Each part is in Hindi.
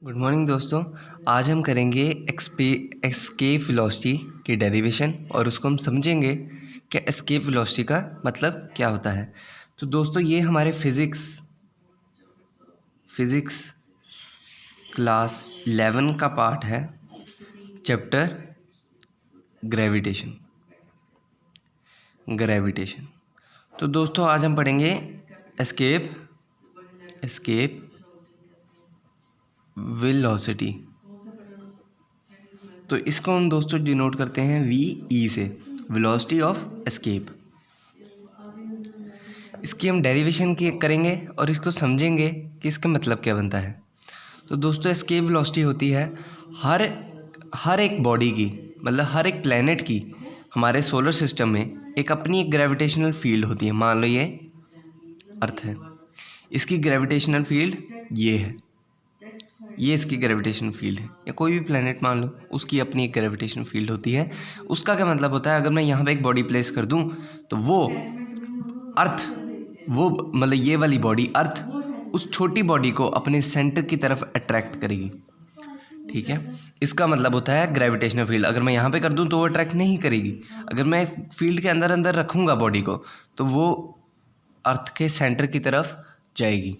गुड मॉर्निंग दोस्तों। आज हम करेंगे एस्केप वेलोसिटी की डेरिवेशन और उसको हम समझेंगे कि एस्केप वेलोसिटी का मतलब क्या होता है। तो दोस्तों ये हमारे फिज़िक्स क्लास 11 का पार्ट है, चैप्टर ग्रेविटेशन। तो दोस्तों आज हम पढ़ेंगे एस्केप वेलोसिटी। तो इसको हम दोस्तों डिनोट करते हैं VE से, वेलोसिटी ऑफ एस्केप। इसकी हम डेरिवेशन की करेंगे और इसको समझेंगे कि इसका मतलब क्या बनता है। तो दोस्तों एस्केप वेलोसिटी होती है हर एक बॉडी की, मतलब हर एक प्लैनेट की हमारे सोलर सिस्टम में एक अपनी एक ग्रेविटेशनल फील्ड होती है। मान लो ये अर्थ है, इसकी ग्रेविटेशनल फील्ड ये है, ये इसकी ग्रेविटेशन फील्ड है। या कोई भी प्लैनेट मान लो, उसकी अपनी एक ग्रेविटेशन फील्ड होती है। उसका क्या मतलब होता है, अगर मैं यहाँ पे एक बॉडी प्लेस कर दूँ तो वो मतलब ये वाली बॉडी अर्थ उस छोटी बॉडी को अपने सेंटर की तरफ अट्रैक्ट करेगी। ठीक है, इसका मतलब होता है ग्रेविटेशनल फील्ड। अगर मैं यहाँ पे कर दूँ तो वो अट्रैक्ट नहीं करेगी। अगर मैं फील्ड के अंदर अंदर रखूँगा बॉडी को तो वो अर्थ के सेंटर की तरफ जाएगी।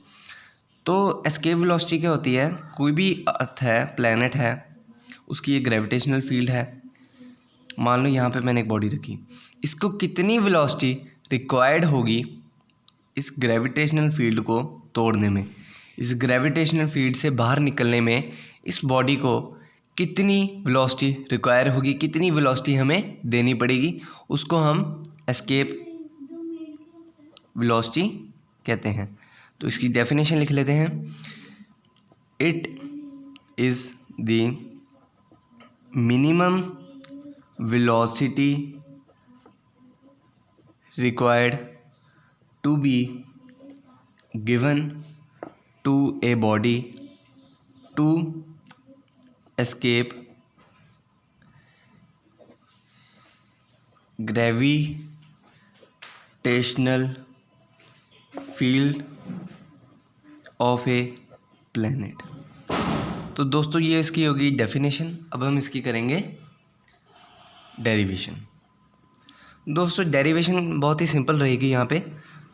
तो एस्केप वेलोसिटी क्या होती है, कोई भी अर्थ है, प्लैनेट है, उसकी एक ग्रेविटेशनल फील्ड है। मान लो यहाँ पे मैंने एक बॉडी रखी, इसको कितनी वेलोसिटी रिक्वायर्ड होगी इस ग्रेविटेशनल फील्ड को तोड़ने में, इस ग्रेविटेशनल फील्ड से बाहर निकलने में, इस बॉडी को कितनी वेलोसिटी रिक्वायर होगी, कितनी वेलोसिटी हमें देनी पड़ेगी, उसको हम एस्केप वेलोसिटी कहते हैं। तो इसकी डेफिनेशन लिख लेते हैं। It is the minimum velocity required to be given to a body to escape gravitational field of a planet। तो दोस्तों ये इसकी होगी डेफिनेशन। अब हम इसकी करेंगे डेरिवेशन। दोस्तों डेरिवेशन बहुत ही सिंपल रहेगी। यहाँ पे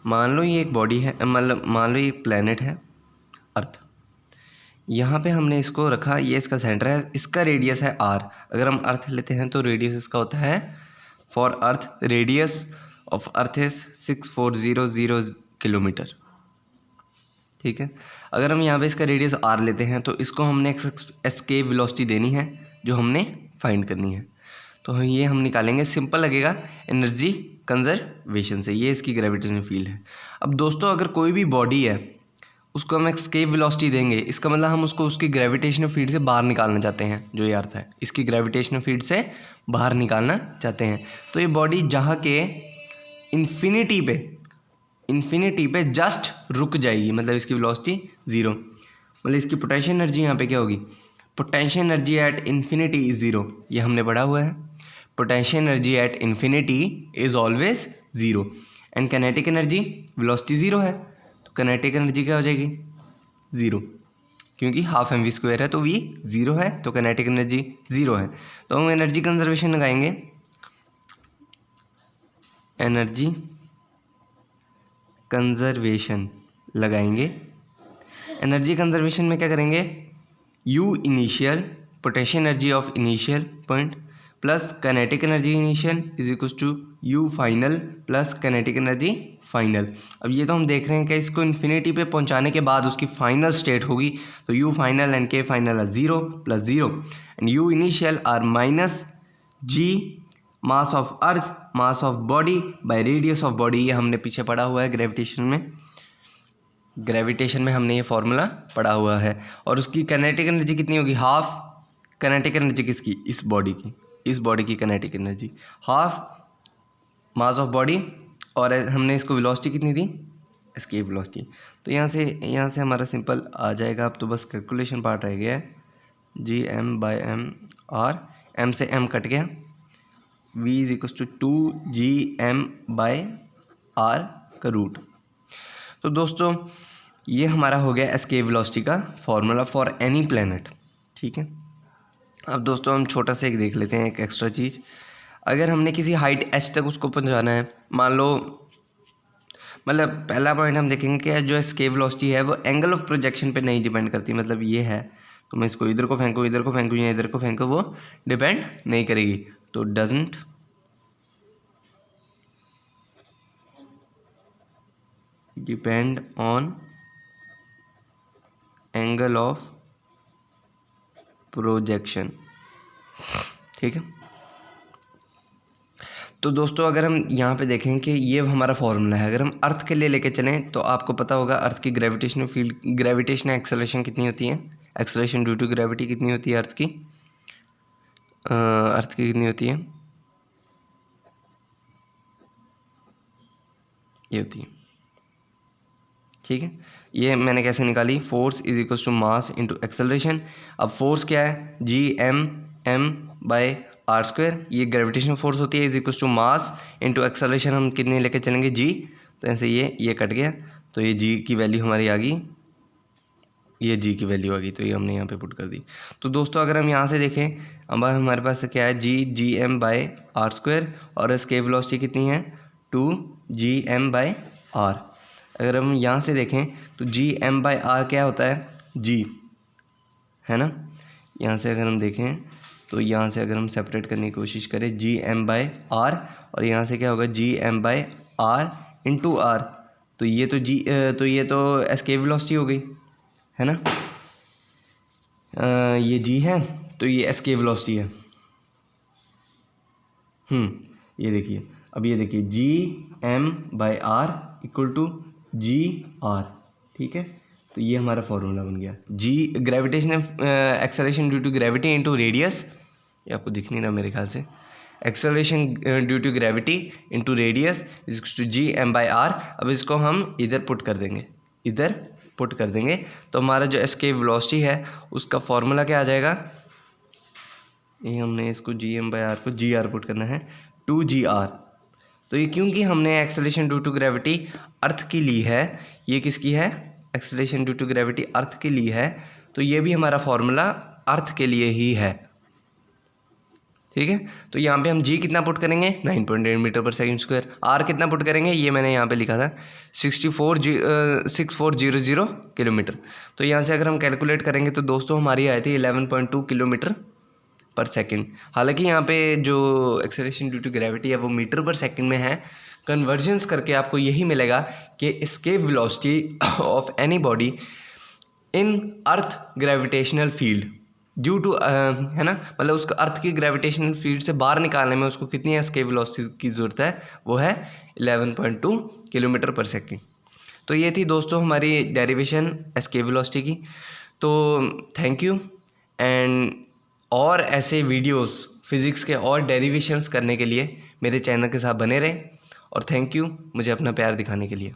मान लो ये एक बॉडी है, मतलब मान लो ये एक प्लैनेट है अर्थ। यहाँ पे हमने इसको रखा, ये इसका सेंटर है, इसका रेडियस है r। अगर हम अर्थ लेते हैं तो रेडियस इसका होता है, for earth radius of earth is 6400 kilometre. ठीक है, अगर हम यहाँ पे इसका रेडियस r लेते हैं तो इसको हमने एस्केप वेलोसिटी देनी है जो हमने फाइंड करनी है। तो ये हम निकालेंगे, सिंपल लगेगा, एनर्जी कंजर्वेशन से। ये इसकी ग्रेविटेशनल फील्ड है। अब दोस्तों अगर कोई भी बॉडी है उसको हम एस्केप वेलोसिटी देंगे, इसका मतलब हम उसको उसकी ग्रेविटेशनल फील्ड से बाहर निकालना चाहते हैं। जो ये अर्थ है, इसकी ग्रेविटेशनल फील्ड से बाहर निकालना चाहते हैं। तो ये बॉडी जहाँ के इन्फिनिटी पे जस्ट रुक जाएगी, मतलब इसकी वेलोसिटी 0, मतलब इसकी पोटेंशियल एनर्जी यहाँ पे क्या होगी, potential energy at infinity is 0। ये हमने पढ़ा हुआ है, potential energy at infinity is always 0 and kinetic energy, velocity 0 है तो काइनेटिक एनर्जी क्या हो जाएगी 0, क्योंकि हाफ mv² है तो v 0 है तो काइनेटिक एनर्जी 0 है। तो हम एनर्जी कंजर्वेशन लगाएंगे, एनर्जी कंजर्वेशन लगाएंगे। एनर्जी कंजर्वेशन में क्या करेंगे, U initial, potential energy of initial point plus kinetic energy initial is equal to U final plus kinetic energy final. अब ये तो हम देख रहे हैं कि इसको इन्फिनिटी पे पहुंचाने के बाद उसकी फाइनल स्टेट होगी, तो U final and K final are 0 + 0 and U initial are minus G mass of earth, mass of body by radius of body. ये हमने पीछे पढ़ा हुआ है ग्रेविटेशन में हमने ये फॉर्मूला पढ़ा हुआ है। और उसकी काइनेटिक एनर्जी कितनी होगी, हाफ। काइनेटिक एनर्जी किसकी, इस बॉडी की kinetic energy half mass of body, और हमने इसको वेलोसिटी कितनी दी, एस्केप वेलोसिटी। तो यहाँ से हमारा सिंपल आ जाएगा। अब तो बस कैलकुलेशन पार्ट रह गया है, Gm/m और m से m कट गया, v is equal to 2Gm/r का रूट। तो दोस्तों ये हमारा हो गया एस्केप वेलोसिटी का फॉर्मूला फॉर एनी प्लेनेट। ठीक है, अब दोस्तों हम छोटा सा एक देख लेते हैं, एक एक्स्ट्रा चीज़। अगर हमने किसी हाइट h तक उसको पहुंचाना है, मान लो, मतलब पहला पॉइंट हम देखेंगे कि जो एस्केप वेलोसिटी है वो एंगल ऑफ प्रोजेक्शन पे नहीं डिपेंड करती। मतलब ये है तो मैं इसको इधर को फेंकूँ, इधर को फेंकूँ या इधर को फेंकूँ, वो डिपेंड नहीं करेगी। तो doesn't depend on angle of projection. ठीक है, तो दोस्तों अगर हम यहाँ पे देखें कि ये हमारा फॉर्मूला है, अगर हम अर्थ के लिए लेके चलें तो आपको पता होगा अर्थ की ग्रेविटेशनल फील्ड, ग्रेविटेशनल एक्सेलरेशन कितनी होती है, एक्सेलरेशन ड्यू टू ग्रेविटी कितनी होती है अर्थ की, अर्थ की कितनी होती है, ये होती है। ठीक है, ये मैंने कैसे निकाली, force is equal to mass into acceleration. अब फोर्स क्या है, G(m)m/r², ये ग्रेविटेशनल फोर्स होती है, is equal to mass into acceleration हम कितने लेके चलेंगे, g। तो ऐसे ये कट गया, तो ये g की वैल्यू हमारी आ गई, ये g की वैल्यू आ गई, तो ये हमने यहाँ पे पुट कर दी। तो दोस्तों अगर हम यहाँ से देखें, अब हमारे पास क्या है, G(m)r², और एस्केप वेलोसिटी कितनी है, 2G(m)r। अगर हम यहाँ से देखें तो G(m)r क्या होता है, g है ना। यहाँ से अगर हम देखें तो यहाँ से अगर हम सेपरेट करने की कोशिश करें G(m)r, और यहाँ से क्या होगा G(m)r इंटू r, तो ये तो एस्केप वेलोसिटी हो गई, है ना। ये g है तो ये एस्केप वेलोसिटी है। ये देखिए, अब ये देखिए G(m)r इक्वल टू G(r), ठीक है। तो ये हमारा फॉर्मूला बन गया, g gravitational acceleration due to gravity into radius, ये आपको दिख नहीं रहा मेरे ख्याल से, acceleration due to gravity into radius is to G(m)r। अब इसको हम इधर पुट कर देंगे, तो हमारा जो एस्केप वेलोसिटी है उसका फॉर्मूला क्या आ जाएगा, ये हमने इसको G(m)r को Gr पुट करना है, 2Gr। तो ये क्योंकि हमने एक्सेलरेशन ड्यू टू ग्रेविटी अर्थ की ली है, ये किसकी है, एक्सेलरेशन ड्यू टू ग्रेविटी अर्थ की ली है, तो ये भी हमारा फॉर्मूला अर्थ के लिए ही है। ठीक है, तो यहाँ पे हम g कितना पुट करेंगे, 9.8 मीटर पर सेकंड स्क्वायर, r कितना पुट करेंगे, ये मैंने यहाँ पे लिखा था 6400 किलोमीटर। तो यहाँ से अगर हम कैलकुलेट करेंगे तो दोस्तों हमारी आई थी 11.2 किलोमीटर पर सेकंड। हालांकि यहाँ पे जो एक्सेलरेशन ड्यू टू ग्रेविटी है वो मीटर पर सेकंड में है, कन्वर्जन्स करके आपको यही मिलेगा कि escape velocity of any body in earth gravitational field due to, है ना, मतलब उसको अर्थ की ग्रेविटेशनल फील्ड से बाहर निकालने में उसको कितनी एस्केप वेलोसिटी की ज़रूरत है, वो है 11.2 किलोमीटर पर सेकंड। तो ये थी दोस्तों हमारी डेरिवेशन एस्केप वेलोसिटी की। तो थैंक यू, एंड और ऐसे वीडियोस फिज़िक्स के और डेरिवेशंस करने के लिए मेरे चैनल के साथ बने रहें, और थैंक यू मुझे अपना प्यार दिखाने के लिए।